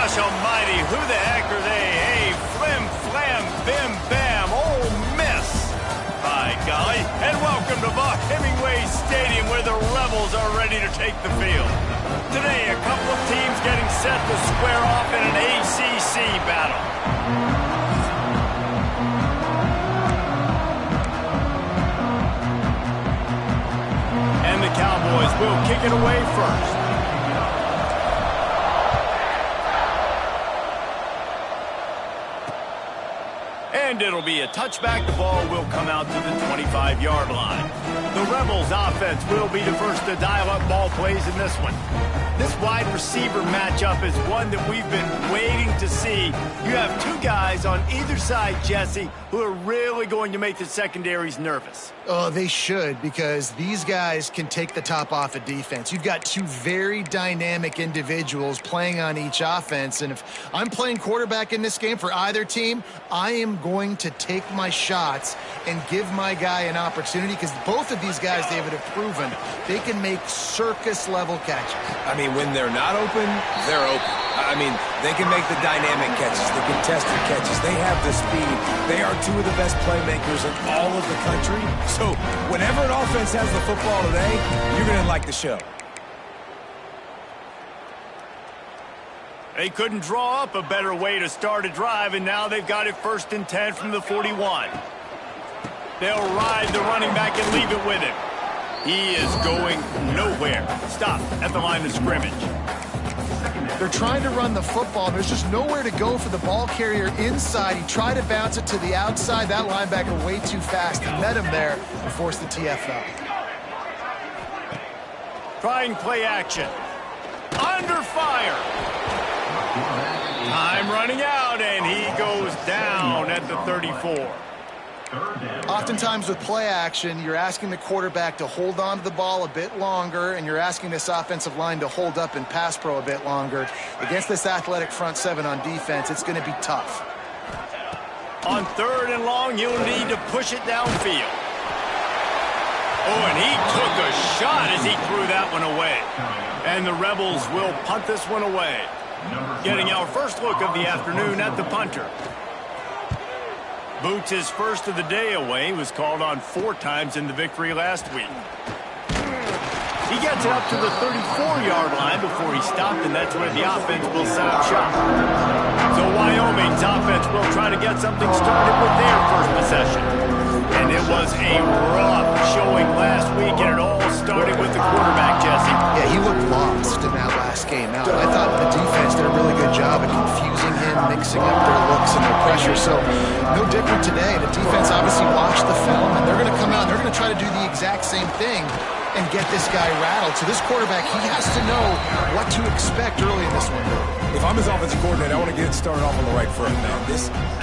gosh almighty, who the heck are they? Hey, flim, flam, bim, bam, Ole Miss. By golly, and welcome to Hemingway Stadium where the Rebels are ready to take the field. Today, a couple of teams getting set to square off in an ACC battle. And the Cowboys will kick it away first. And it'll be a touchback. The ball will come out to the 25-yard line. The Rebels offense will be the first to dial up ball plays in this one. This wide receiver matchup is one that we've been waiting to see. You have two guys on either side, Jesse, who are really going to make the secondaries nervous. Oh, they should, because these guys can take the top off a defense. You've got two very dynamic individuals playing on each offense, and if I'm playing quarterback in this game for either team, I am going to take my shots and give my guy an opportunity, because both of these guys, David, have proven they can make circus-level catches. I mean, when they're not open, they're open. I mean, they can make the dynamic catches, the contested catches. They have the speed. They are two of the best playmakers in all of the country. So whenever an offense has the football today, you're going to like the show. They couldn't draw up a better way to start a drive, and now they've got it 1st and 10 from the 41. They'll ride the running back and leave it with him. He is going nowhere. Stop at the line of scrimmage. They're trying to run the football. There's just nowhere to go for the ball carrier inside. He tried to bounce it to the outside. That linebacker way too fast. He met him there and forced the TFL. Trying play action. Under fire. Time running out, and he goes down at the 34. Oftentimes with play action, you're asking the quarterback to hold on to the ball a bit longer, and you're asking this offensive line to hold up in pass pro a bit longer. Against this athletic front seven on defense, it's going to be tough. On 3rd and long, you'll need to push it downfield. Oh, and he took a shot as he threw that one away. And the Rebels will punt this one away. Getting our first look of the afternoon at the punter. Boots his first of the day away. Was called on 4 times in the victory last week. He gets it up to the 34-yard line before he stopped, and that's where the offense will set up shop. So Wyoming's offense will try to get something started with their first possession. And it was a rough showing last week, and it all started with the quarterback, Jesse. Yeah, he looked lost in that last game. Now, I thought the defense did a really good job of confusing him, mixing up their looks and their pressure. So, no different today. The defense obviously watched the film, and they're going to come out and they're going to try to do the exact same thing and get this guy rattled. So this quarterback, he has to know what to expect early in this one. If I'm his offensive coordinator, I want to get it started off on the right foot, man.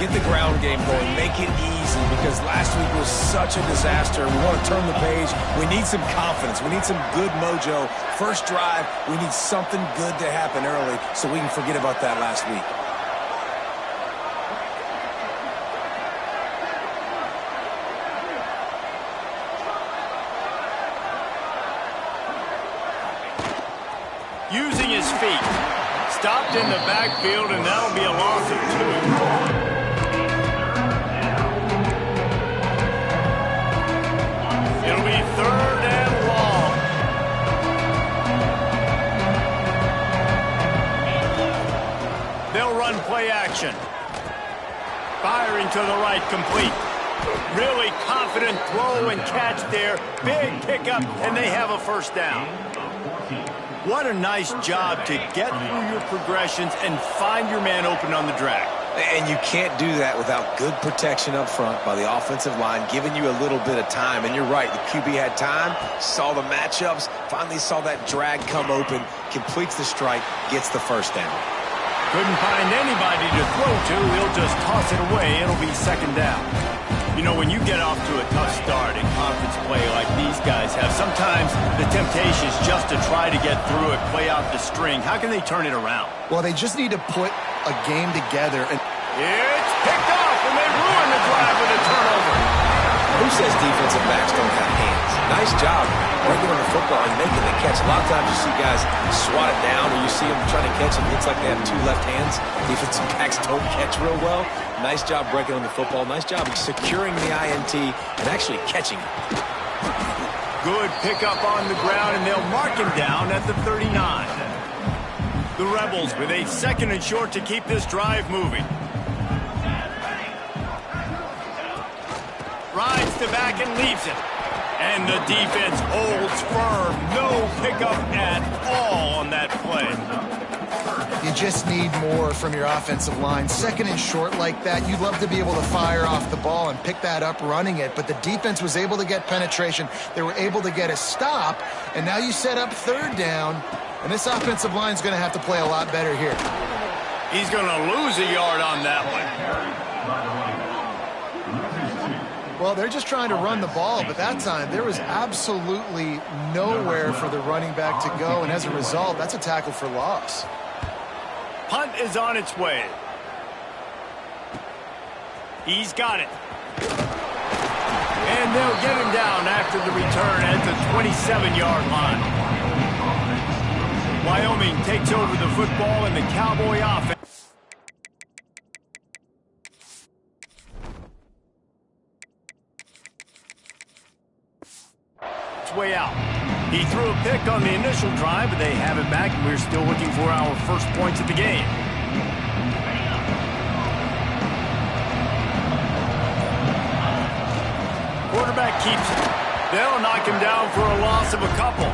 Get the ground game going, make it easy, because last week was such a disaster. We want to turn the page. We need some confidence. We need some good mojo. First drive, we need something good to happen early so we can forget about that last week. Using his feet. Stopped in the backfield, and that'll be a loss of 2. It'll be 3rd and long. They'll run play action. Firing to the right, complete. Really confident throw and catch there. Big pickup, and they have a first down. What a nice job to get through your progressions and find your man open on the drag. And you can't do that without good protection up front by the offensive line, giving you a little bit of time. And you're right, the QB had time, saw the matchups, finally saw that drag come open, completes the strike, gets the first down. Couldn't find anybody to throw to. He'll just toss it away. It'll be 2nd down. You know, when you get off to a tough start in conference play like these guys have, sometimes the temptation is just to try to get through it, play out the string. How can they turn it around? Well, they just need to put a game together. And it's picked off, and they ruin the drive with a turnover. who says defensive backs don't have hands? Nice job breaking on the football and making the catch. A lot of times you see guys swat it down or you see them trying to catch it. It looks like they have two left hands. Defensive backs don't catch real well. Nice job breaking on the football. Nice job securing the INT and actually catching it. Good pickup on the ground, and they'll mark him down at the 39. The Rebels with a 2nd and short to keep this drive moving. Rides to back and leaves it. And the defense holds firm. No pickup at all on that play. You just need more from your offensive line. 2nd and short like that, you'd love to be able to fire off the ball and pick that up running it, but the defense was able to get penetration. They were able to get a stop, and now you set up 3rd down, and this offensive line is going to have to play a lot better here. He's going to lose a yard on that one. Well, they're just trying to run the ball, but that time there was absolutely nowhere for the running back to go, and as a result, that's a tackle for loss. Punt is on its way. He's got it. And they'll get him down after the return at the 27-yard line. Wyoming takes over the football in the Cowboy offense. It's way out. He threw a pick on the initial drive, but they have it back, and we're still looking for our first points of the game. Quarterback keeps it. They'll knock him down for a loss of a couple.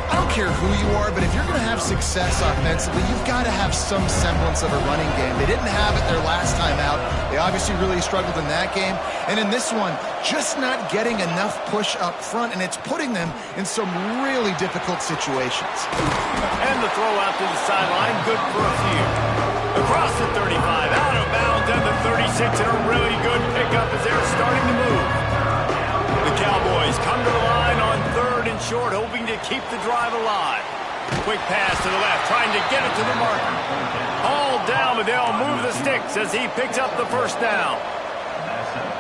I don't care who you are, but if you're going to have success offensively, you've got to have some semblance of a running game. They didn't have it their last time out. They obviously really struggled in that game. And in this one, just not getting enough push up front, and it's putting them in some really difficult situations. And the throw out to the sideline, good for a few. Across the 35, out of bounds at the 36, and a really good pickup as they're starting to move. The Cowboys come to the line on 3rd and short, hoping to keep the drive alive. Quick pass to the left, trying to get it to the marker. All down, but they'll move the sticks as he picks up the 1st down.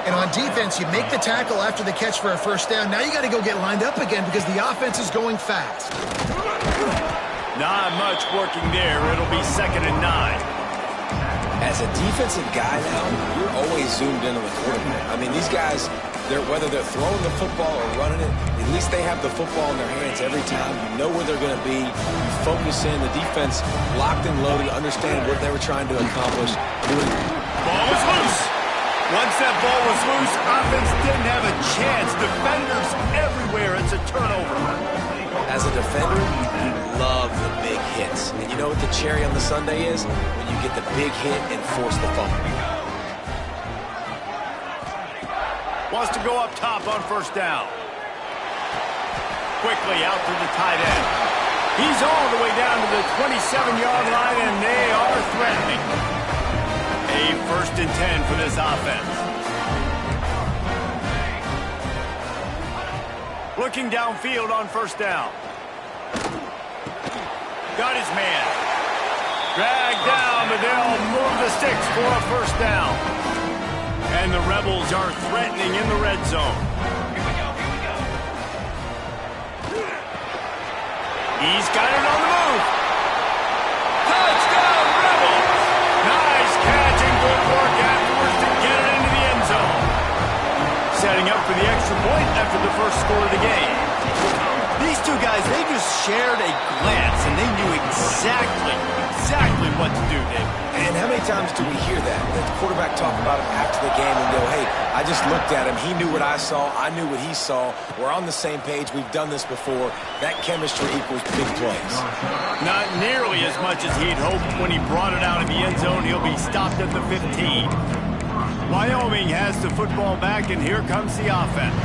And on defense, you make the tackle after the catch for a 1st down. Now you got to go get lined up again because the offense is going fast. Not much working there. It'll be 2nd and 9. As a defensive guy now, you're always zoomed in on the quarterback. I mean, these guys, whether they're throwing the football or running it, at least they have the football in their hands every time. You know where they're going to be. You focus in. The defense locked and loaded, understand what they were trying to accomplish. Ball was loose. Once that ball was loose, offense didn't have a chance. Defenders everywhere. It's a turnover. As a defender, you love the big hits. And you know what the cherry on the sundae is? When you get the big hit and force the fumble. Wants to go up top on 1st down. Quickly out to the tight end. He's all the way down to the 27-yard line, and they are threatening. A 1st and 10 for this offense. Looking downfield on 1st down. Got his man. Dragged down, but they'll move the sticks for a 1st down. And the Rebels are threatening in the red zone. He's got it on the move. Touchdown, Rebels! Nice catch and good work afterwards to get it into the end zone. Setting up for the extra point after the 1st score of the game. These two guys, they just shared a glance, and they knew exactly what to do, Dave. And how many times do we hear that? The quarterback talk about it after the game and go, hey, I just looked at him. He knew what I saw. I knew what he saw. We're on the same page. We've done this before. That chemistry equals big plays. Not nearly as much as he'd hoped when he brought it out of the end zone. He'll be stopped at the 15. Wyoming has the football back, and here comes the offense.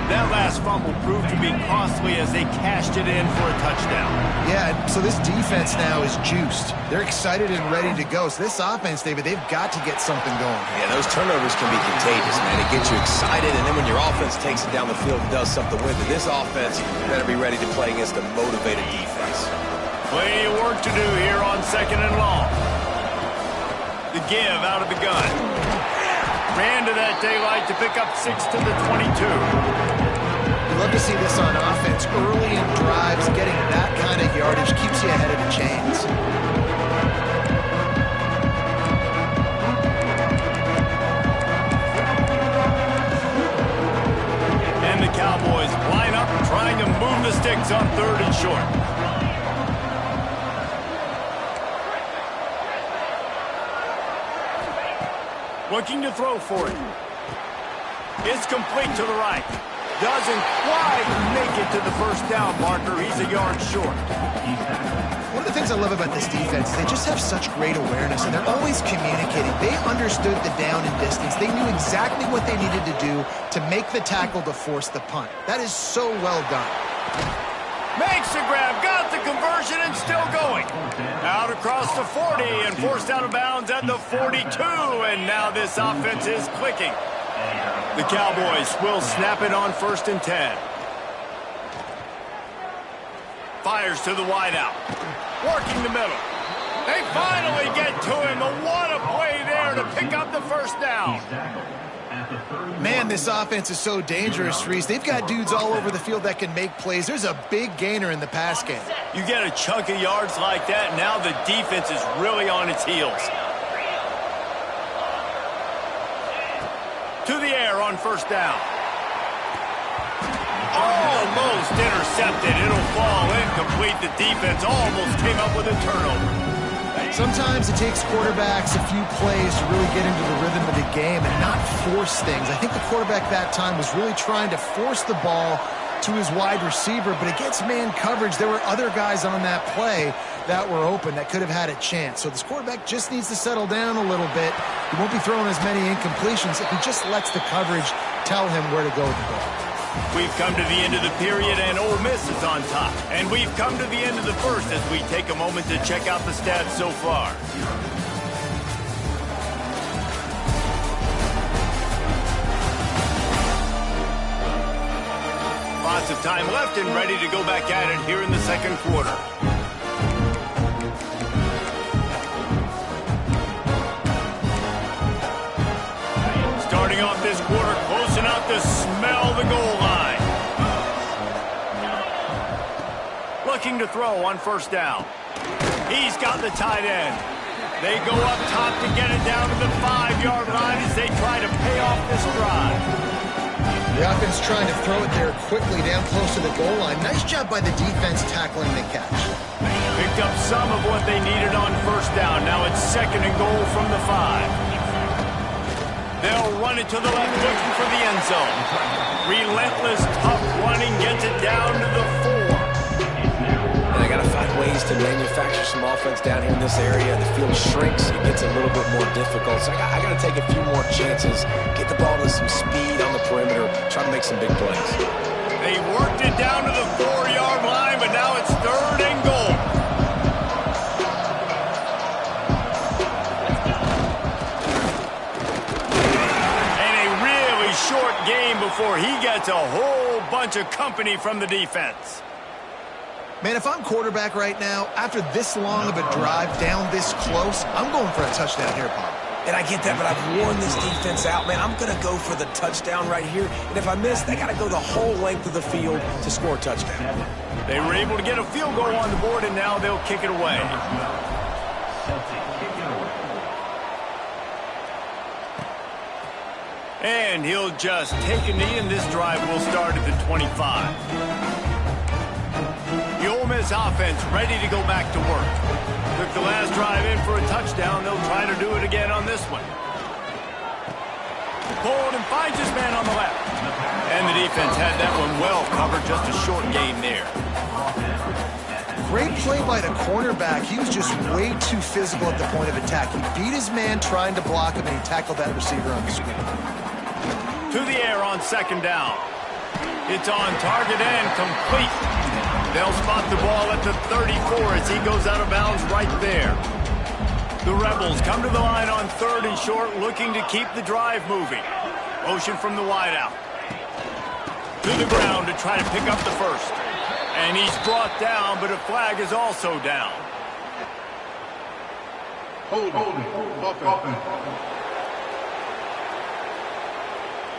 That last fumble proved to be costly as they cashed it in for a touchdown. Yeah, so this defense now is juiced. They're excited and ready to go. So this offense, David, they've got to get something going. Yeah, those turnovers can be contagious, man. It gets you excited, and then when your offense takes it down the field and does something with it, this offense better be ready to play against a motivated defense. Plenty of work to do here on 2nd and long. The give out of the gun. Ran to that daylight to pick up 6 to the 22. You love to see this on offense. Early in drives, getting that kind of yardage keeps you ahead of the chains. And the Cowboys line up trying to move the sticks on 3rd and short. Looking to throw for it. It's complete to the right. Doesn't quite make it to the first down marker. He's a yard short. One of the things I love about this defense is they just have such great awareness, and they're always communicating. They understood the down and distance. They knew exactly what they needed to do to make the tackle to force the punt. That is so well done. Makes the grab, got the conversion, and still going. Out across the 40 and forced out of bounds at the 42, and now this offense is clicking. The Cowboys will snap it on 1st and 10. Fires to the wideout. Working the middle. They finally get to him. What a play there to pick up the first down. Man, this offense is so dangerous, Reese. They've got dudes all over the field that can make plays. There's a big gainer in the pass game. You get a chunk of yards like that, now the defense is really on its heels. To the air on 1st down. Almost intercepted. It'll fall incomplete. The defense almost came up with a turnover. Sometimes it takes quarterbacks a few plays to really get into the rhythm of the game and not force things. I think the quarterback that time was really trying to force the ball to his wide receiver, but against man coverage, there were other guys on that play that were open that could have had a chance. So this quarterback just needs to settle down a little bit. He won't be throwing as many incompletions if he just lets the coverage tell him where to go with the ball. We've come to the end of the period, and Ole Miss is on top. And we've come to the end of the first as we take a moment to check out the stats so far. Lots of time left and ready to go back at it here in the second quarter. Starting off this quarter, close enough to smell the goal line. Looking to throw on 1st down. He's got the tight end. They go up top to get it down to the 5-yard line as they try to pay off this drive. The offense trying to throw it there quickly down close to the goal line. Nice job by the defense tackling the catch. Picked up some of what they needed on 1st down. Now it's 2nd and goal from the 5. They'll run it to the left, looking for the end zone. Relentless, tough running gets it down to the 4. And they got to find ways to manufacture some offense down here in this area. The field shrinks, it gets a little bit more difficult. So I got to take a few more chances, get the ball to some speed on the perimeter, try to make some big plays. They worked it down to the 4-yard line, but now it's 3rd and goal. Short game before he gets a whole bunch of company from the defense. Man, if I'm quarterback right now, after this long of a drive down this close, I'm going for a touchdown here, Paul. And I get that, but I've worn this defense out, man. I'm going to go for the touchdown right here. And if I miss, they got to go the whole length of the field to score a touchdown. They were able to get a field goal on the board, and now they'll kick it away. And he'll just take a knee, and this drive will start at the 25. The Ole Miss offense ready to go back to work. Took the last drive in for a touchdown. They'll try to do it again on this one. Pulled and finds his man on the left. And the defense had that one well covered. Just a short gain there. Great play by the cornerback. He was just way too physical at the point of attack. He beat his man trying to block him, and he tackled that receiver on the screen. To the air on 2nd down. It's on target and complete. They'll spot the ball at the 34 as he goes out of bounds right there. The Rebels come to the line on 3rd and short, looking to keep the drive moving. Motion from the wideout. To the ground to try to pick up the first. And he's brought down, but a flag is also down. Hold.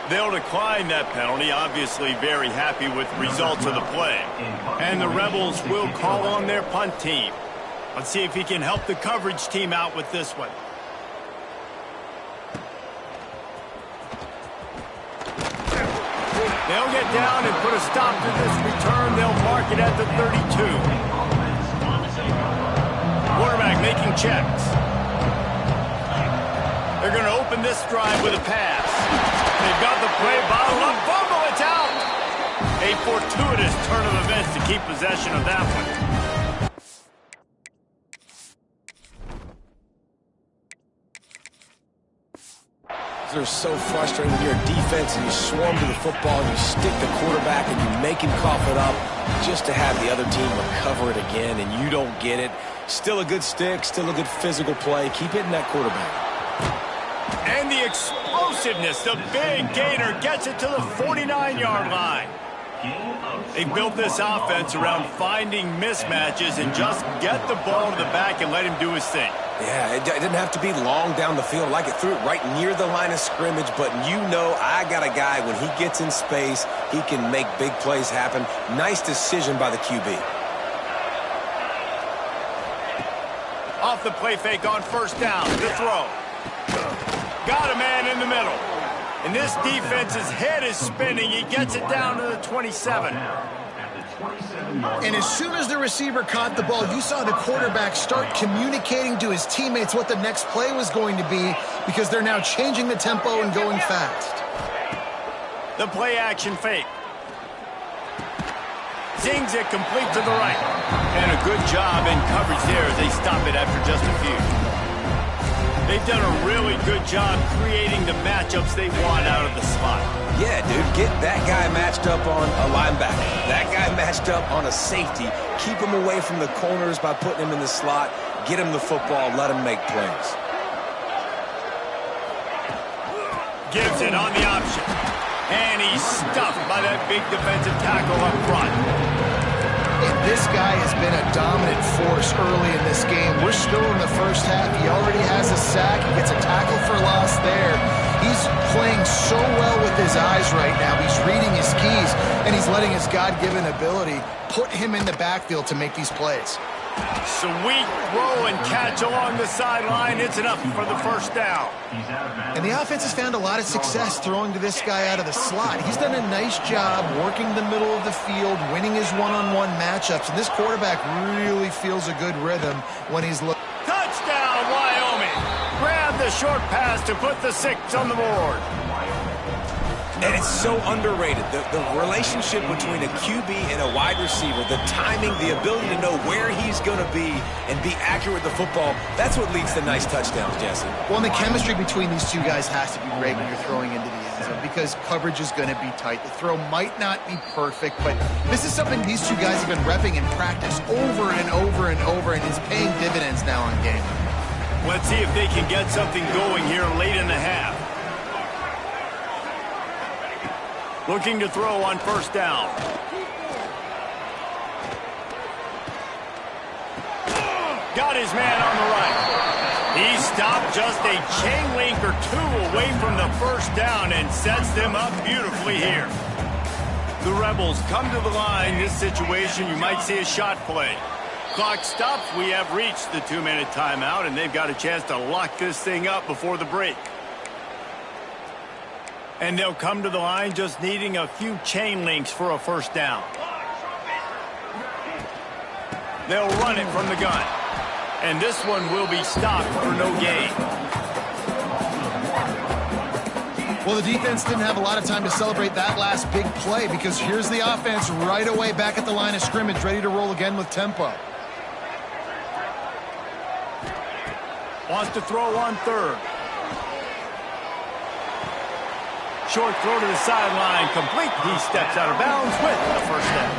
They'll decline that penalty, obviously very happy with the results of the play. And the Rebels will call on their punt team. Let's see if he can help the coverage team out with this one. They'll get down and put a stop to this return. They'll mark it at the 32. Quarterback making checks. They're going to open this drive with a pass. They've got the play bottled up. Fumble, it's out. A fortuitous turn of events to keep possession of that one. They're so frustrating when you're a defense and you swarm to the football and you stick the quarterback and you make him cough it up just to have the other team recover it again and you don't get it. Still a good stick, still a good physical play. Keep hitting that quarterback. And the explosiveness, the big gainer gets it to the 49-yard line. They built this offense around finding mismatches and just get the ball to the back and let him do his thing. Yeah, it didn't have to be long down the field. Like it threw it right near the line of scrimmage, but you know I got a guy, when he gets in space, he can make big plays happen. Nice decision by the QB. Off the play fake on first down, the throw. Got a man in the middle. And this defense's head is spinning. He gets it down to the 27. And as soon as the receiver caught the ball, you saw the quarterback start communicating to his teammates what the next play was going to be, because they're now changing the tempo and going fast. The play action fake. Zings it complete to the right. And a good job in coverage there as they stop it after just a few. They've done a really good job creating the matchups they want out of the slot. Yeah, dude, get that guy matched up on a linebacker. That guy matched up on a safety. Keep him away from the corners by putting him in the slot. Get him the football. Let him make plays. Gives it on the option. And he's stuffed by that big defensive tackle up front. And this guy has been a dominant force early in this game. We're still in the first half. He already has a sack. He gets a tackle for loss there. He's playing so well with his eyes right now. He's reading his keys, and he's letting his God-given ability put him in the backfield to make these plays. Sweet throw and catch along the sideline. It's enough for the first down. And the offense has found a lot of success throwing to this guy out of the slot. He's done a nice job working the middle of the field, winning his one-on-one matchups. And this quarterback really feels a good rhythm when he's looking. Touchdown, Wyoming. Grab the short pass to put the 6 on the board. And it's so underrated. The relationship between a QB and a wide receiver, the timing, the ability to know where he's going to be and be accurate with the football, that's what leads to nice touchdowns, Jesse. Well, and the chemistry between these two guys has to be great when you're throwing into the end zone, because coverage is going to be tight. The throw might not be perfect, but this is something these two guys have been repping in practice over and over and over, and it's paying dividends now on game. Let's see if they can get something going here late in the half. Looking to throw on first down. Got his man on the right. He stopped just a chain link or two away from the first down and sets them up beautifully here. The Rebels come to the line. This situation, you might see a shot play. Clock stops. We have reached the 2-minute timeout, and they've got a chance to lock this thing up before the break. And they'll come to the line just needing a few chain links for a first down. They'll run it from the gun. And this one will be stopped for no gain. Well, the defense didn't have a lot of time to celebrate that last big play, because here's the offense right away back at the line of scrimmage, ready to roll again with tempo. Wants to throw on third. Short throw to the sideline, complete. He steps out of bounds with the first down.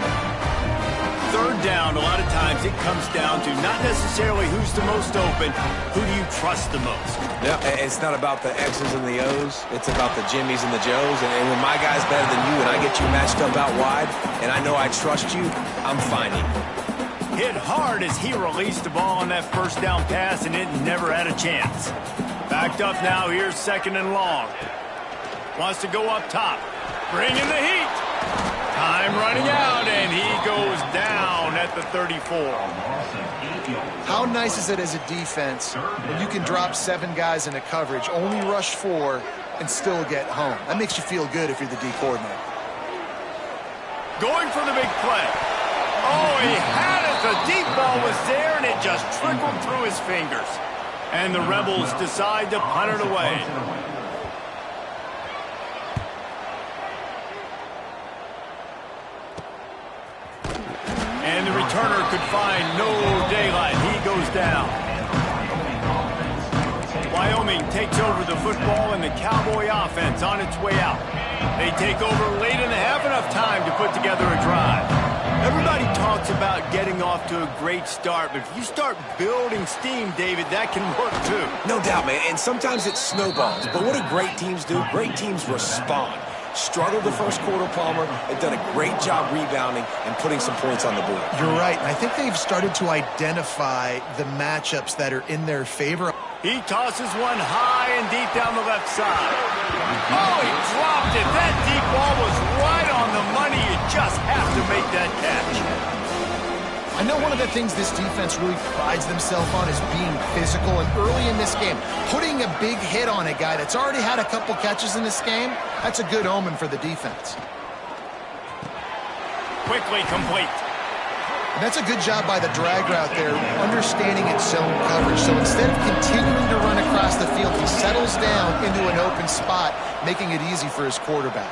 Third down, a lot of times it comes down to not necessarily who's the most open, who do you trust the most? Yeah, it's not about the X's and the O's. It's about the Jimmies and the Joes. And when my guy's better than you and I get you matched up out wide and I know I trust you, I'm finding. Hit hard as he released the ball on that first down pass, and it never had a chance. Backed up now, here's second and long. Wants to go up top. Bring in the heat. Time running out, and he goes down at the 34. How nice is it as a defense when you can drop 7 guys into coverage, only rush 4, and still get home? That makes you feel good if you're the D coordinator. Going for the big play. Oh, he had it. The deep ball was there, and it just trickled through his fingers. And the Rebels decide to punt it away. And the returner could find no daylight. He goes down. Wyoming takes over the football, and the Cowboy offense on its way out. They take over late in the half, enough time to put together a drive. Everybody talks about getting off to a great start, but if you start building steam, David, that can work too. No doubt, man, and sometimes it snowballs. But what do great teams do? Great teams respond. Struggled the first quarter, Palmer. They've done a great job rebounding and putting some points on the board. You're right. I think they've started to identify the matchups that are in their favor. He tosses one high and deep down the left side. Oh, he dropped it. That deep ball was right on the money. You just have to make that catch. I know one of the things this defense really prides themselves on is being physical, and early in this game, putting a big hit on a guy that's already had a couple catches in this game, that's a good omen for the defense. Quickly complete. And that's a good job by the drag route there, understanding its zone coverage. So instead of continuing to run across the field, he settles down into an open spot, making it easy for his quarterback.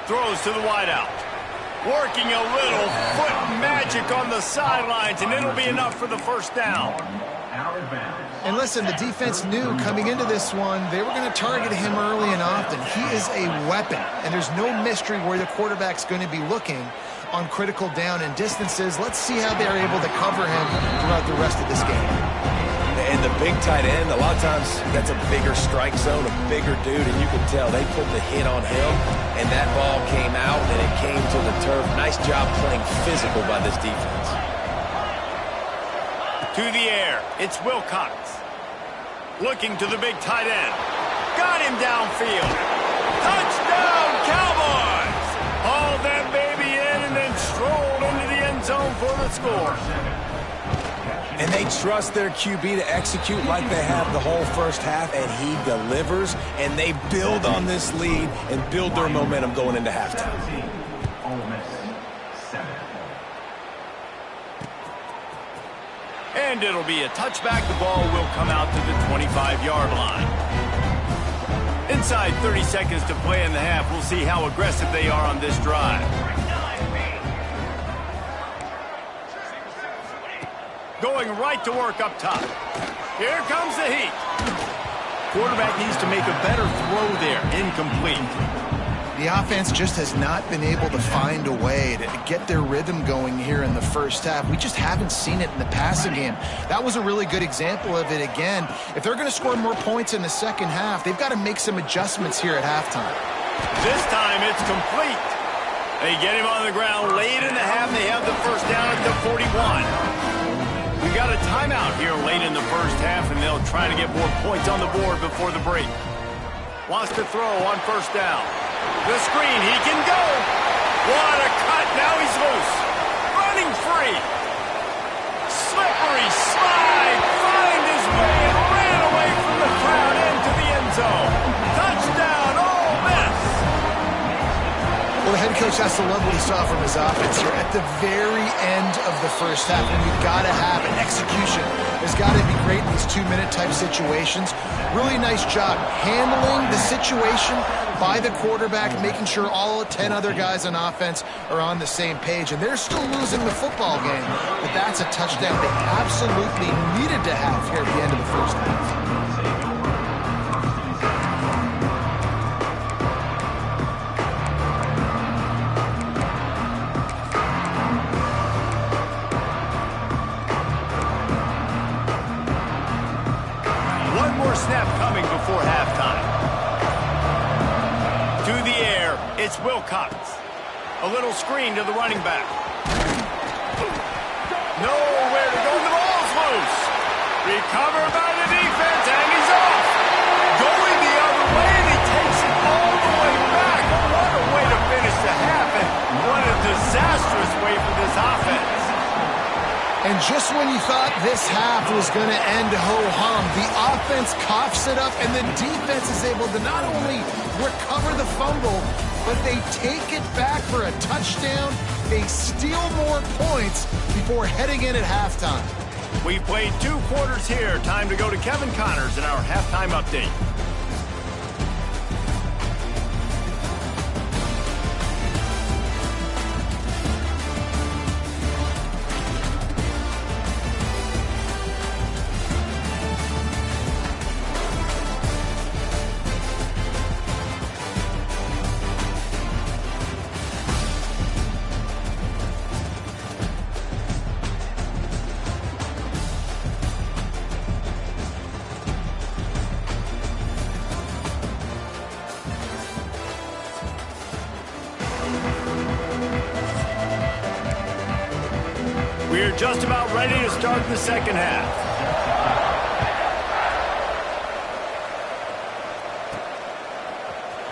Throws to the wideout. Working a little foot magic on the sidelines, and it'll be enough for the first down. And listen, the defense knew coming into this one, they were going to target him early and often. He is a weapon, and there's no mystery where the quarterback's going to be looking on critical down and distances. Let's see how they're able to cover him throughout the rest of this game. And the big tight end, a lot of times that's a bigger strike zone, a bigger dude, and you can tell they put the hit on him, and that ball came out, and it came to the turf. Nice job playing physical by this defense. To the air, it's Wilcox. Looking to the big tight end. Got him downfield. Touchdown, Cowboys! Hauled that baby in and then strolled into the end zone for the score. And they trust their QB to execute like they have the whole first half, and he delivers, and they build on this lead and build their momentum going into halftime. And it'll be a touchback. The ball will come out to the 25-yard line. Inside 30 seconds to play in the half. We'll see how aggressive they are on this drive. Going right to work up top. Here comes the heat. Quarterback needs to make a better throw there. Incomplete. The offense just has not been able to find a way to get their rhythm going here in the first half. We just haven't seen it in the passing game. That was a really good example of it again. If they're going to score more points in the second half, they've got to make some adjustments here at halftime. This time it's complete. They get him on the ground late in the half. They have the first down at the 41. We got a timeout here late in the first half, and they'll try to get more points on the board before the break. Wants to throw on first down. The screen, he can go. What a cut, now he's loose. Running free. Slippery slide, find his way and ran away from the crowd into the end zone. Touchdown, Ole Miss. Well, the head coach has to love what he saw from his offense here at the very end of the first half, and you've got to have it. Execution has got to be great in these two-minute type situations. Really nice job handling the situation by the quarterback, making sure all 10 other guys on offense are on the same page. And they're still losing the football game, but that's a touchdown they absolutely needed to have here at the end of the first half. One more snap coming before halftime. To the air, it's Wilcox. A little screen to the running back. Nowhere to go, the ball's loose. Recovered by the defense, and he's off. Going the other way, and he takes it all the way And just when you thought this half was going to end ho-hum, the offense coughs it up, and the defense is able to not only recover the fumble, but they take it back for a touchdown. They steal more points before heading in at halftime. We've played 2 quarters here. Time to go to Kevin Connors in our halftime update. We're just about ready to start the second half.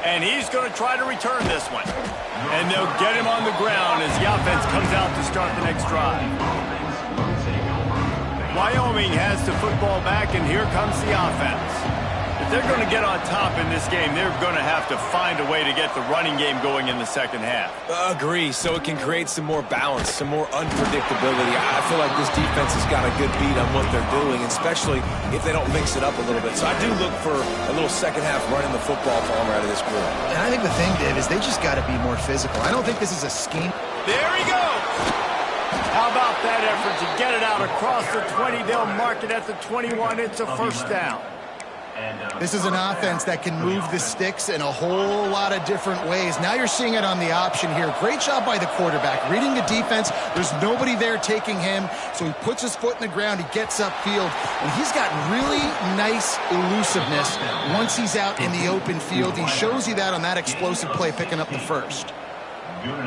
And he's going to try to return this one. And they'll get him on the ground as the offense comes out to start the next drive. Wyoming has the football back, and here comes the offense. If they're going to get on top in this game, they're going to have to find a way to get the running game going in the second half. Agree, so it can create some more balance, some more unpredictability. I feel like this defense has got a good beat on what they're doing, especially if they don't mix it up a little bit. So I do look for a little second half running the football from out of this group. And I think the thing, Dave, is they just got to be more physical. I don't think this is a scheme. There he goes! How about that effort to get it out across the 20? They'll mark it at the 21. It's a first down. This is an offense that can move the sticks in a whole lot of different ways. Now you're seeing it on the option here. Great job by the quarterback. Reading the defense, there's nobody there taking him, so he puts his foot in the ground, he gets upfield, and he's got really nice elusiveness once he's out in the open field. He shows you that on that explosive play, picking up the first.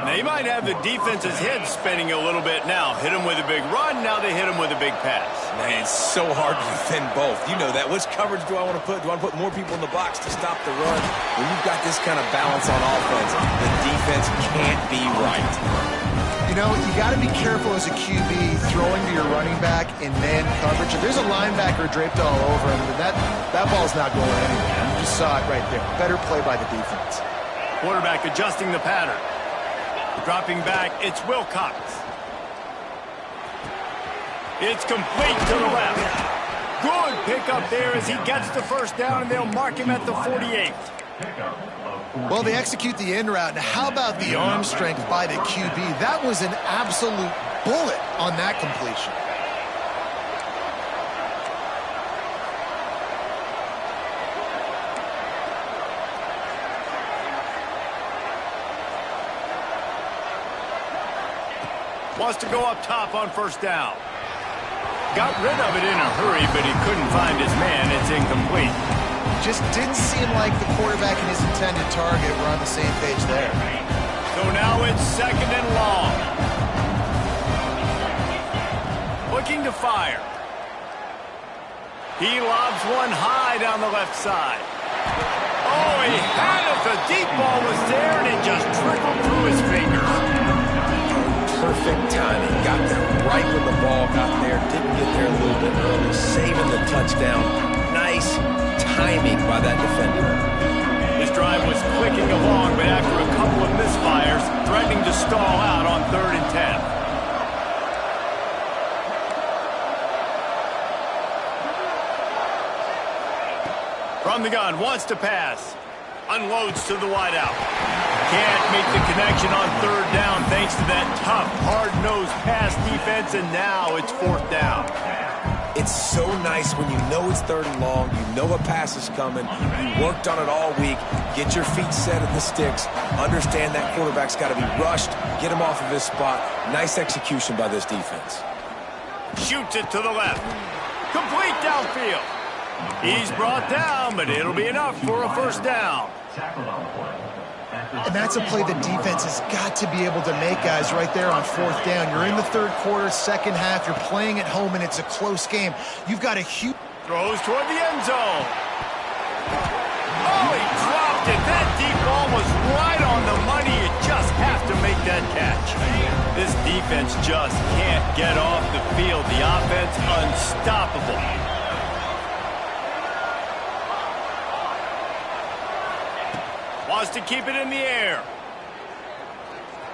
They might have the defense's head spinning a little bit now. Hit him with a big run, now they hit him with a big pass. Man, it's so hard to defend both. You know that. Which coverage do I want to put? Do I want to put more people in the box to stop the run? When you've got this kind of balance on offense, the defense can't be right. You know, you got to be careful as a QB throwing to your running back in man coverage. If there's a linebacker draped all over him, that ball's not going anywhere. You just saw it right there. Better play by the defense. Quarterback adjusting the pattern. Dropping back, it's Wilcox. It's complete to the left. Good pickup there as he gets the first down, and they'll mark him at the 48. Well, they execute the in route. Now, how about the arm strength by the QB? That was an absolute bullet on that completion. Wants to go up top on first down. Got rid of it in a hurry, but he couldn't find his man. It's incomplete. Just didn't seem like the quarterback and his intended target were on the same page there. So now it's second and long. Looking to fire. He lobs one high down the left side. Oh, he had it. The deep ball was there, and it just trickled through his fingers. Perfect timing. Got there right when the ball got there. Didn't get there a little bit early. Saving the touchdown. Nice timing by that defender. His drive was clicking along, but after a couple of misfires, threatening to stall out on 3rd and 10. From the gun, wants to pass. Unloads to the wideout. Can't make the connection on 3rd down thanks to that tough, hard-nosed pass defense, and now it's 4th down. It's so nice when you know it's 3rd and long, you know a pass is coming, you worked on it all week, get your feet set at the sticks, understand that quarterback's got to be rushed, get him off of his spot. Nice execution by this defense. Shoots it to the left. Complete downfield. He's brought down, but it'll be enough for a first down. And that's a play the defense has got to be able to make, guys, right there on 4th down. You're in the 3rd quarter, second half. You're playing at home, and it's a close game. You've got a huge... Throws toward the end zone. Oh, he dropped it. That deep ball was right on the money. You just have to make that catch. This defense just can't get off the field. The offense unstoppable. Wants to keep it in the air.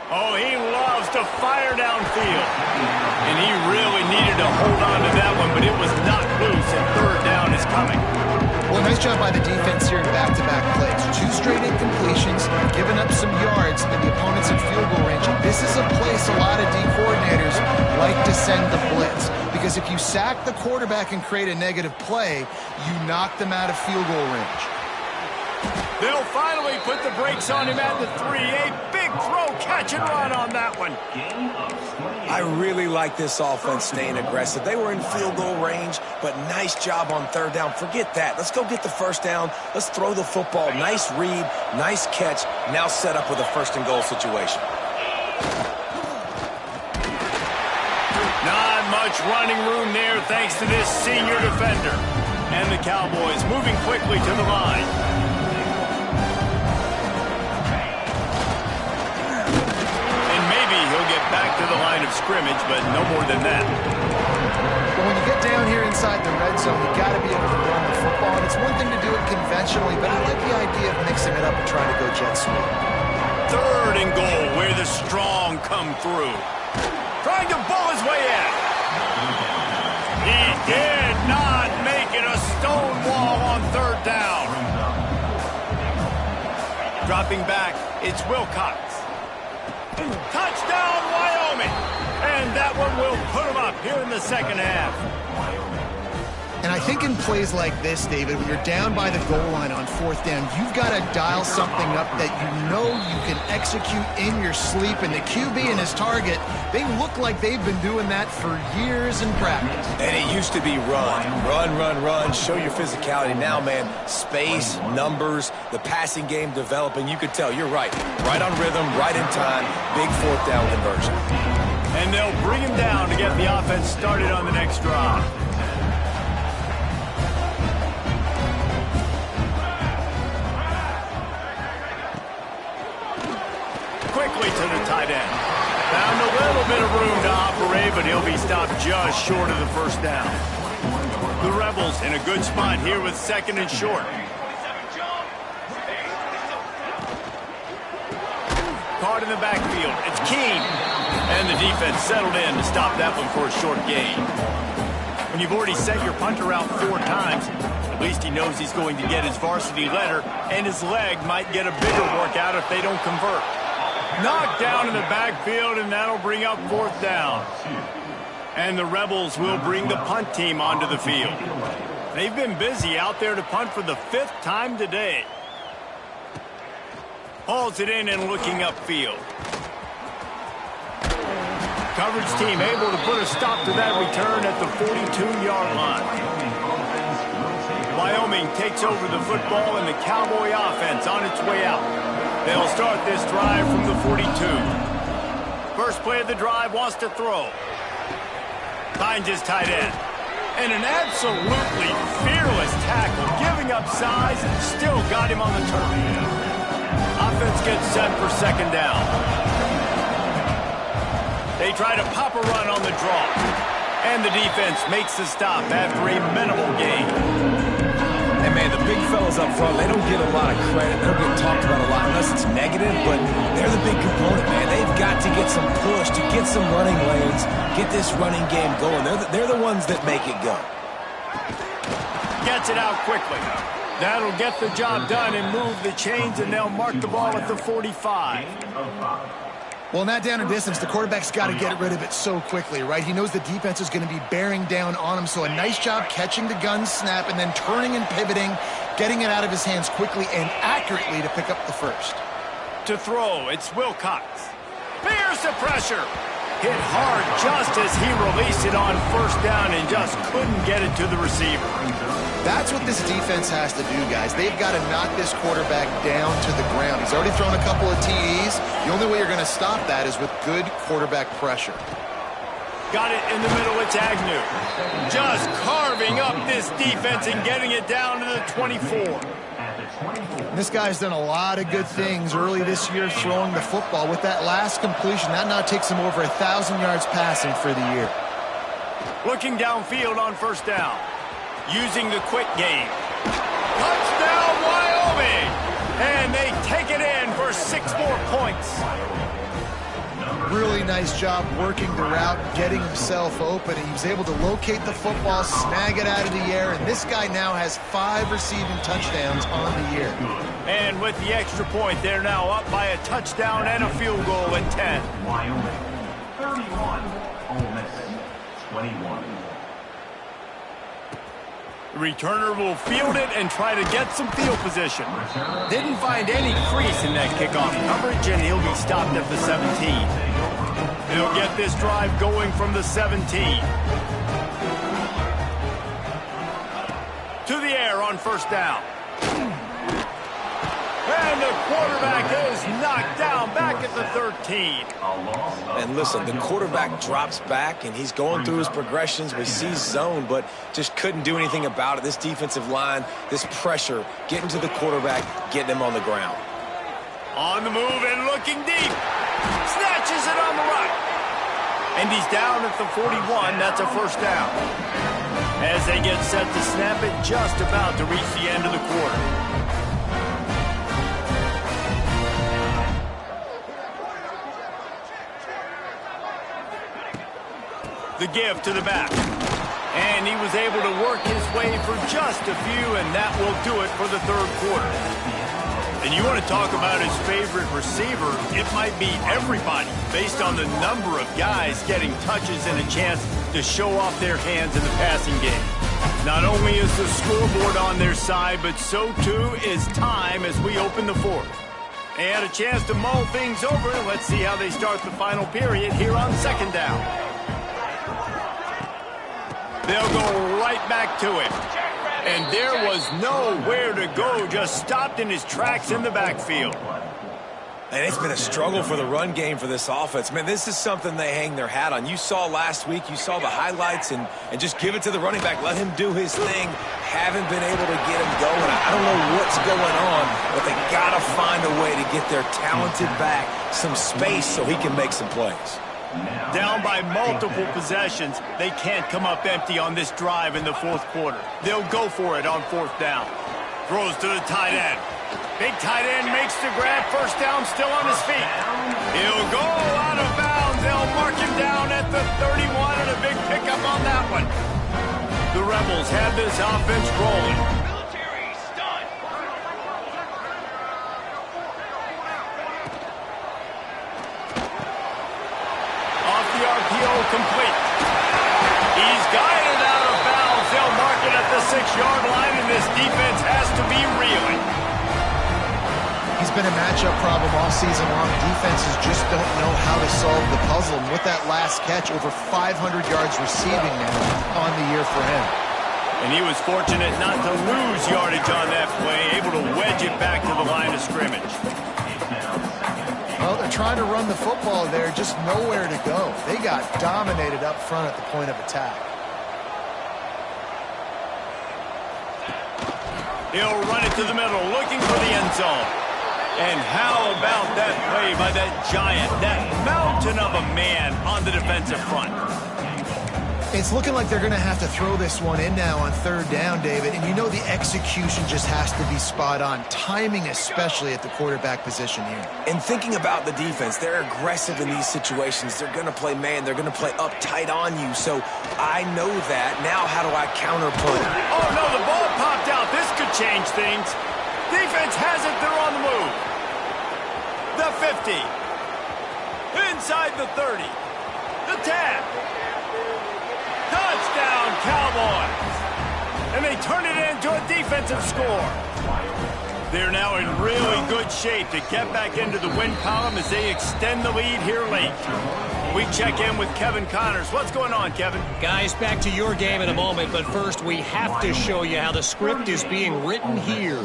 Oh, he loves to fire downfield. And he really needed to hold on to that one, but it was not loose, and third down is coming. Well, nice job by the defense here in back-to-back plays. 2 straight incompletions, giving up some yards, and the opponent's in field goal range. This is a place a lot of D coordinators like to send the blitz, because if you sack the quarterback and create a negative play, you knock them out of field goal range. They'll finally put the brakes on him at the 3. A big throw, catch and run on that one. I really like this offense staying aggressive. They were in field goal range, but nice job on third down. Forget that. Let's go get the first down. Let's throw the football. Nice read, nice catch. Now set up with a first and goal situation. Not much running room there thanks to this senior defender. And the Cowboys moving quickly to the line. Back to the line of scrimmage, but no more than that. But when you get down here inside the red zone, you got to be able to run the football. And it's one thing to do it conventionally, but I like the idea of mixing it up and trying to go jet sweep. Third and goal, where the strong come through. Trying to bull his way in. He did not make it a stone wall on third down. Dropping back, it's Wilcox. Touchdown, Wyoming! And that one will put them up here in the second half. And I think in plays like this, David, when you're down by the goal line on fourth down, you've got to dial something up that you know you can execute in your sleep. And the QB and his target, they look like they've been doing that for years in practice. And it used to be run, run, run, run, show your physicality. Now, man, space, numbers, the passing game developing. You could tell, you're right. Right on rhythm, right in time, big fourth down conversion. And they'll bring him down to get the offense started on the next drive. Quickly to the tight end. Found a little bit of room to operate, but he'll be stopped just short of the first down. The Rebels in a good spot here with second and short. Caught in the backfield. It's Keene. And the defense settled in to stop that one for a short gain. When you've already set your punter out 4 times, at least he knows he's going to get his varsity letter, and his leg might get a bigger workout if they don't convert. Knocked down in the backfield, and that'll bring up fourth down. And the Rebels will bring the punt team onto the field. They've been busy out there to punt for the 5th time today. Hauls it in and looking upfield. Coverage team able to put a stop to that return at the 42-yard line. Wyoming takes over the football, and the Cowboy offense on its way out. They'll start this drive from the 42. First play of the drive, wants to throw. Finds his tight end. And an absolutely fearless tackle, giving up size, and still got him on the turf. Offense gets set for second down. They try to pop a run on the draw. And the defense makes the stop after a minimal gain. And, man, the big fellas up front, they don't get a lot of credit. They don't get talked about a lot unless it's negative, but they're the big component, man. They've got to get some push, to get some running lanes, get this running game going. They're the ones that make it go. Gets it out quickly. That'll get the job done and move the chains, and they'll mark the ball at the 45. Well, in that down and distance, the quarterback's got to get rid of it so quickly, right? He knows the defense is going to be bearing down on him, so a nice job catching the gun snap and then turning and pivoting, getting it out of his hands quickly and accurately to pick up the first. To throw, it's Wilcox. Fierce the pressure. Hit hard just as he released it on first down and just couldn't get it to the receiver. That's what this defense has to do, guys. They've got to knock this quarterback down to the ground. He's already thrown a couple of TEs. The only way you're going to stop that is with good quarterback pressure. Got it in the middle, it's Agnew. Just carving up this defense and getting it down to the 24. This guy's done a lot of good things early this year throwing the football. With that last completion, that now takes him over 1,000 yards passing for the year. Looking downfield on first down. Using the quick game. Touchdown, Wyoming! And they take it in for 6 more points. Really nice job working the route, getting himself open. He was able to locate the football, snag it out of the air, and this guy now has 5 receiving touchdowns on the year. And with the extra point, they're now up by a touchdown and a field goal at 10. Wyoming, 31, Ole Miss, 21. The returner will field it and try to get some field position. Didn't find any crease in that kickoff coverage, and he'll be stopped at the 17. He'll get this drive going from the 17. To the air on first down. And the quarterback is knocked down back at the 13. And listen, the quarterback drops back, and he's going through his progressions. We see zone, but just couldn't do anything about it. This defensive line, this pressure, getting to the quarterback, getting him on the ground. On the move and looking deep. Snatches it on the right. And he's down at the 41. That's a first down. As they get set to snap it, just about to reach the end of the quarter. The give to the back. And he was able to work his way for just a few, and that will do it for the third quarter. And you want to talk about his favorite receiver, it might be everybody, based on the number of guys getting touches and a chance to show off their hands in the passing game. Not only is the scoreboard on their side, but so too is time as we open the fourth. And a chance to mull things over. Let's see how they start the final period here on second down. They'll go right back to him. And there was nowhere to go, just stopped in his tracks in the backfield. And it's been a struggle for the run game for this offense. Man, this is something they hang their hat on. You saw last week, you saw the highlights, and just give it to the running back. Let him do his thing. Haven't been able to get him going. I don't know what's going on, but they got to find a way to get their talented back some space so he can make some plays. Down by multiple possessions, they can't come up empty on this drive in the fourth quarter. They'll go for it on fourth down. Throws to the tight end. Big tight end makes the grab. First down, still on his feet. He'll go out of bounds. They'll mark him down at the 31, and a big pickup on that one. The Rebels have this offense rolling. Complete. He's guided out of bounds. They'll mark it at the 6-yard line, and this defense has to be reeling. He's been a matchup problem all season long. Defenses just don't know how to solve the puzzle. And with that last catch, over 500 yards receiving now on the year for him. And he was fortunate not to lose yardage on that play, able to wedge it back to the line of scrimmage. Well, they're trying to run the football there, just nowhere to go. They got dominated up front at the point of attack. He'll run it to the middle, looking for the end zone. And how about that play by that giant, that mountain of a man on the defensive front? It's looking like they're going to have to throw this one in now on third down, David. And you know the execution just has to be spot on. Timing especially at the quarterback position here. And thinking about the defense, they're aggressive in these situations. They're going to play man. They're going to play up tight on you. So I know that. Now how do I counterpunch? Oh, no, the ball popped out. This could change things. Defense has it. They're on the move. The 50. Inside the 30. The 10. Touchdown, Cowboys! And they turn it into a defensive score. They're now in really good shape to get back into the win column as they extend the lead here late. We check in with Kevin Connors. What's going on, Kevin? Guys, back to your game in a moment, but first we have to show you how the script is being written here.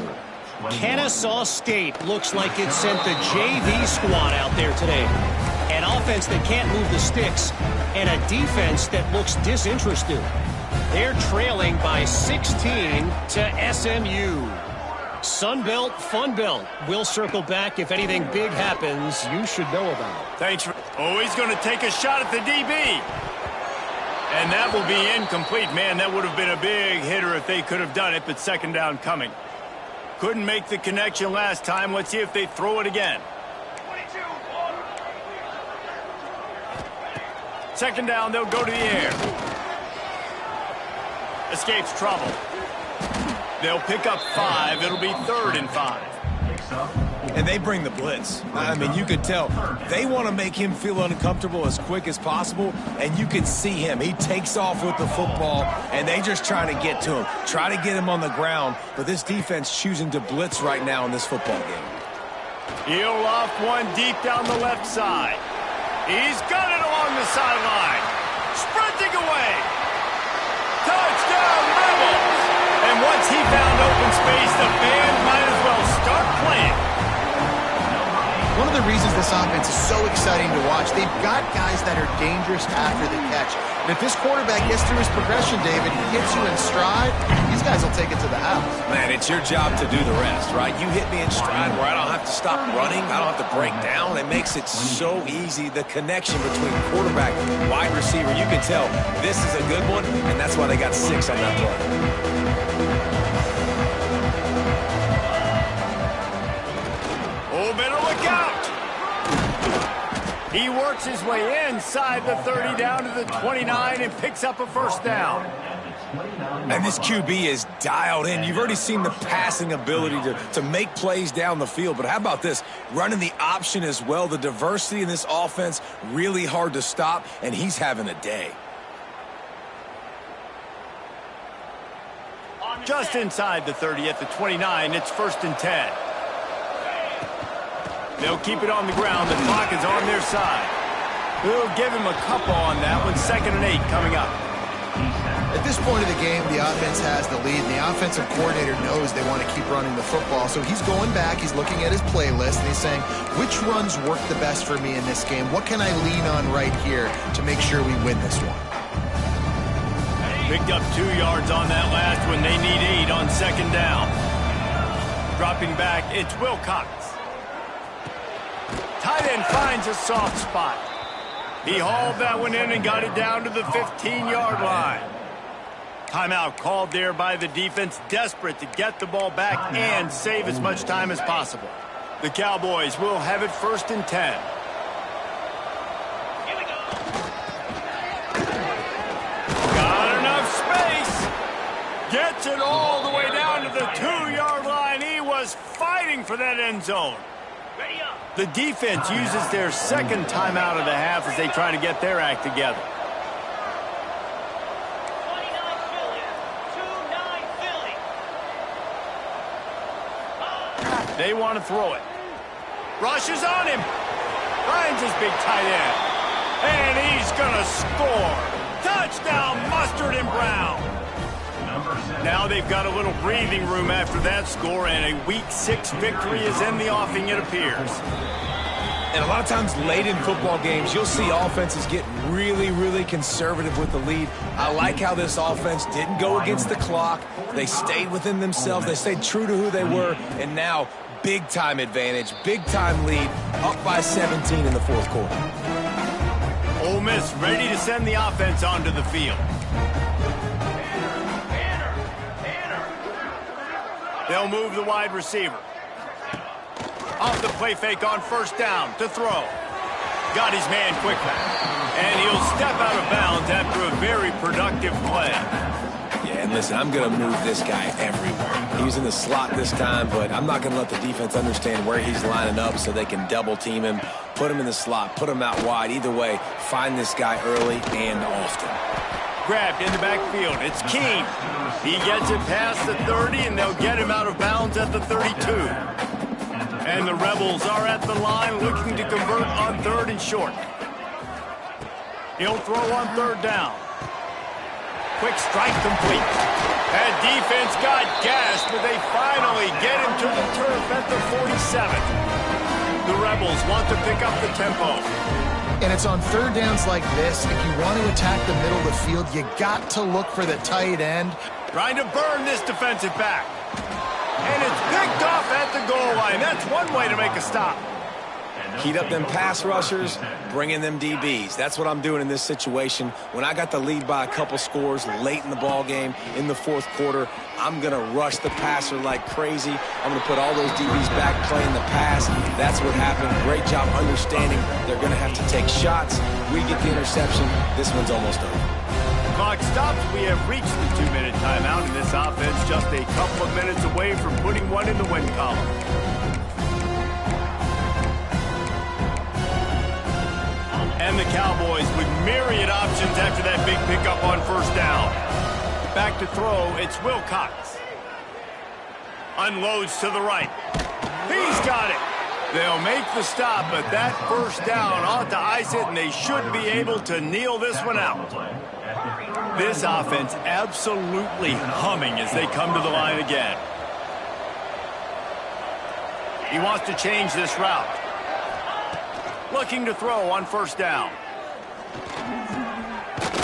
Kennesaw State looks like it sent the JV squad out there today. An offense that can't move the sticks, and a defense that looks disinterested. They're trailing by 16 to SMU. Sun Belt, Fun Belt. We'll circle back if anything big happens you should know about. Thanks. Oh, he's going to take a shot at the DB. And that will be incomplete. Man, that would have been a big hitter if they could have done it, but second down coming. Couldn't make the connection last time. Let's see if they throw it again. Second down, they'll go to the air. Escapes trouble. They'll pick up 5. It'll be 3rd and 5. And they bring the blitz. I mean, you could tell they want to make him feel uncomfortable as quick as possible, and you can see him. He takes off with the football, and they just try to get to him, try to get him on the ground, but this defense choosing to blitz right now in this football game. He'll loft one deep down the left side. He's got it along the sideline. Sprinting away. Touchdown, Rebels! And once he found open space, the band might as well start playing. One of the reasons this offense is so exciting to watch, they've got guys that are dangerous after the catch. And if this quarterback gets through his progression, David, he hits you in stride, these guys will take it to the house. Man, it's your job to do the rest, right? You hit me in stride where I don't have to stop running, I don't have to break down. It makes it so easy. The connection between quarterback and wide receiver, you can tell this is a good one, and that's why they got 6 on that play. Oh, better look out. He works his way inside the 30 down to the 29 and picks up a first down. And this QB is dialed in. You've already seen the passing ability to make plays down the field. But how about this? Running the option as well. The diversity in this offense, really hard to stop, and he's having a day. Just inside the 30 at the 29, it's 1st and 10. They'll keep it on the ground. The clock is on their side. They'll give him a couple on that one. 2nd and 8 coming up. At this point of the game, the offense has the lead, and the offensive coordinator knows they want to keep running the football. So he's going back, he's looking at his playlist, and he's saying, which runs work the best for me in this game? What can I lean on right here to make sure we win this one? Picked up 2 yards on that last one. They need 8 on 2nd down. Dropping back, it's Wilcox. Tight end finds a soft spot. He hauled that one in and got it down to the 15-yard line. Timeout called there by the defense, desperate to get the ball back and save as much time as possible. The Cowboys will have it 1st and 10. Here we go. Got enough space. Gets it all the way down to the 2-yard line. He was fighting for that end zone. Ready up. The defense uses their 2nd timeout of the half as they try to get their act together. 29 Philly. 2-9 Philly. They want to throw it. Rushes on him. Finds his big tight end. And he's going to score. Touchdown, Mustard and Brown. Now they've got a little breathing room after that score, and a Week 6 victory is in the offing, it appears. And a lot of times late in football games, you'll see offenses get really, really conservative with the lead. I like how this offense didn't go against the clock. They stayed within themselves. They stayed true to who they were. And now, big-time advantage, big-time lead, up by 17 in the 4th quarter. Ole Miss ready to send the offense onto the field. They'll move the wide receiver. Off the play fake on 1st down to throw. Got his man quickly. And he'll step out of bounds after a very productive play. Yeah, and listen, I'm going to move this guy everywhere. He was in the slot this time, but I'm not going to let the defense understand where he's lining up so they can double team him, put him in the slot, put him out wide. Either way, find this guy early and often. Grabbed in the backfield. It's King. He gets it past the 30, and they'll get him out of bounds at the 32. And the Rebels are at the line looking to convert on 3rd and short. He'll throw on 3rd down. Quick strike complete. That defense got gashed, but they finally get him to the turf at the 47. The Rebels want to pick up the tempo. And it's on 3rd downs like this, if you want to attack the middle of the field, you got to look for the tight end. Trying to burn this defensive back. And it's picked off at the goal line. That's one way to make a stop. Heat up them pass rushers, bring in them DBs. That's what I'm doing in this situation. When I got the lead by a couple scores late in the ball game, in the fourth quarter, I'm going to rush the passer like crazy. I'm going to put all those DBs back playing the pass. That's what happened. Great job understanding they're going to have to take shots. We get the interception. This one's almost over. Clock stops. We have reached the 2-minute timeout, and this offense just a couple of minutes away from putting one in the win column. And the Cowboys with myriad options after that big pickup on first down. Back to throw, it's Wilcox. Unloads to the right. He's got it. They'll make the stop, but that first down ought to ice it, and they should be able to kneel this one out. This offense absolutely humming as they come to the line again. He wants to change this route. Looking to throw on first down.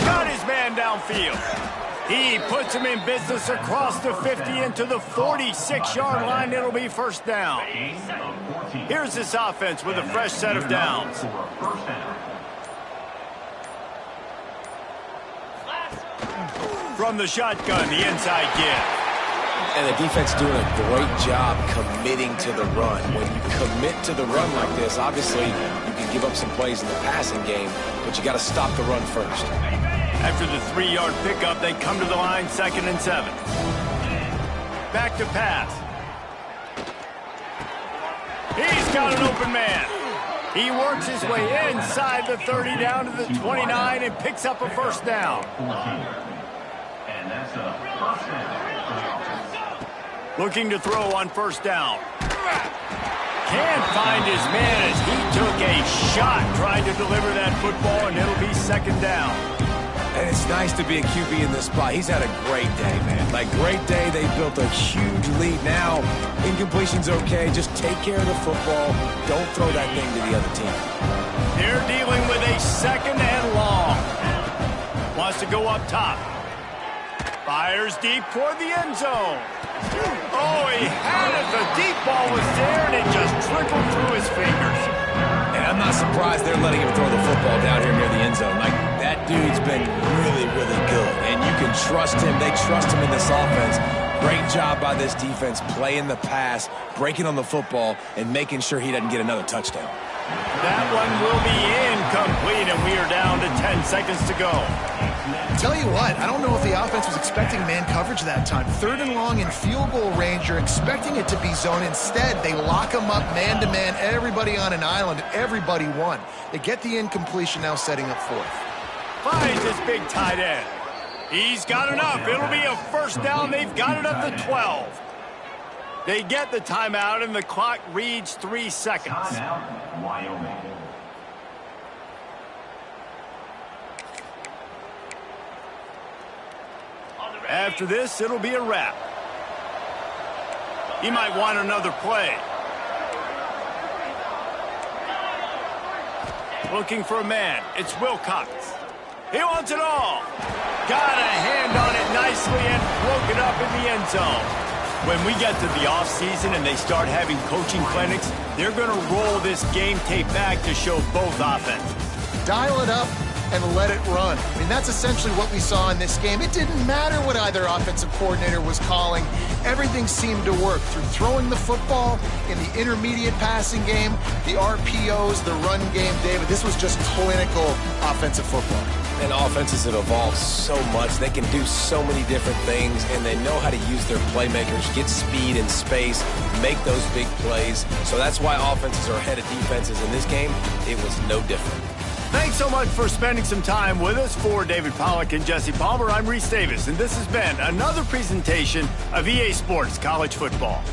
Got his man downfield. He puts him in business across the 50 into the 46-yard line. It'll be first down. Here's this offense with a fresh set of downs. From the shotgun, the inside give. And the defense doing a great job committing to the run. When you commit to the run like this, obviously you can give up some plays in the passing game, but you got to stop the run first. After the 3-yard pickup, they come to the line, 2nd and 7. Back to pass. He's got an open man. He works his way inside the 30 down to the 29 and picks up a first down. Looking to throw on first down. Can't find his man as he took a shot trying to deliver that football, and it'll be 2nd down. And it's nice to be a QB in this spot. He's had a great day, man. Like, great day. They built a huge lead. Now, incompletion's okay. Just take care of the football. Don't throw that thing to the other team. They're dealing with a 2nd and long. Wants to go up top. Fires deep toward the end zone. Oh, he had it. The deep ball was there, and it just trickled through his fingers. And I'm not surprised they're letting him throw the football down here near the end zone. Like, that dude's been really, really good. And you can trust him. They trust him in this offense. Great job by this defense playing the pass, breaking on the football, and making sure he doesn't get another touchdown. That one will be incomplete, and we are down to 10 seconds to go. Tell you what, I don't know if the offense was expecting man coverage that time. 3rd and long in field goal range, you're expecting it to be zone. Instead, they lock them up man-to-man, everybody on an island, everybody won. They get the incompletion, now setting up 4th. Finds his big tight end. He's got enough. It'll be a first down. They've got it up to 12. They get the timeout, and the clock reads 3 seconds. Timeout, Wyoming. After this, it'll be a wrap. He might want another play. Looking for a man. It's Wilcox. He wants it all. Got a hand on it nicely and broke it up in the end zone. When we get to the offseason and they start having coaching clinics, they're going to roll this game tape back to show both offenses. Dial it up and let it run. I mean, that's essentially what we saw in this game. It didn't matter what either offensive coordinator was calling. Everything seemed to work through throwing the football in the intermediate passing game, the RPOs, the run game. David, this was just clinical offensive football. And offenses have evolved so much. They can do so many different things, and they know how to use their playmakers, get speed and space, make those big plays. So that's why offenses are ahead of defenses. In this game, it was no different. Thanks so much for spending some time with us. For David Pollack and Jesse Palmer, I'm Reese Davis, and this has been another presentation of EA Sports College Football.